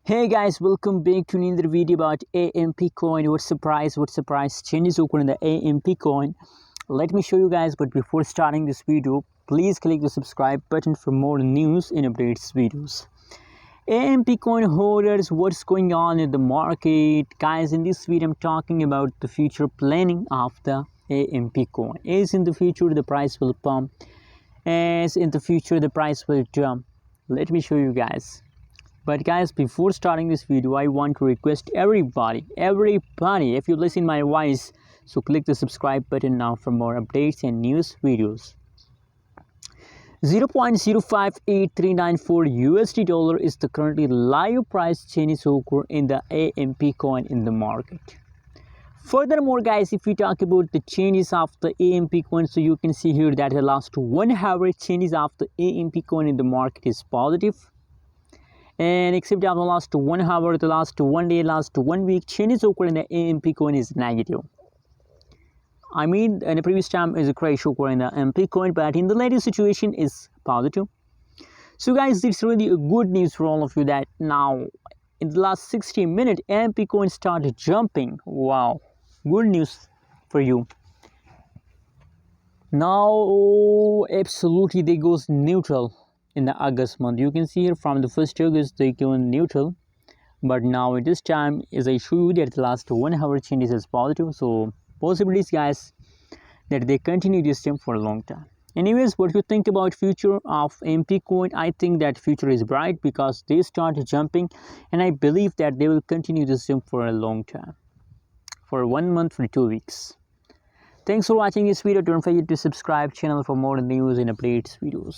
Hey guys, welcome back to another video about AMP coin. What surprise changes occur in the AMP coin. Let me show you guys, but before starting this video, please click the subscribe button for more news and updates videos. AMP coin holders, what's going on in the market? Guys, in this video I'm talking about the future planning of the AMP coin. As in the future the price will pump, as in the future the price will jump. Let me show you guys. But guys, before starting this video, I want to request everybody, if you listen my voice, so click the subscribe button now for more updates and news videos. 0.058394 USD dollar is the currently live price change occur in the AMP coin in the market. Furthermore guys, if we talk about the changes of the AMP coin, so you can see here that the last 1 hour changes of the AMP coin in the market is positive. And except of the last 1 hour, the last 1 day, last 1 week, changes occur in the AMP coin is negative. I mean, in the previous time is a crash occur in the AMP coin, but in the latest situation is positive. So guys, it's really a good news for all of you that now in the last 60 minutes, AMP coin started jumping. Wow, good news for you. Now, absolutely, they goes neutral. In the August month, you can see here from the 1st August they go neutral, but now at this time, as I show you, that the last 1 hour changes is positive, so possibilities guys that they continue this jump for a long time. Anyways, what you think about future of AMP coin? I think that future is bright because they start jumping, and I believe that they will continue this jump for a long time, for 1 month, for 2 weeks. Thanks for watching this video. Don't forget to subscribe channel for more news and updates videos.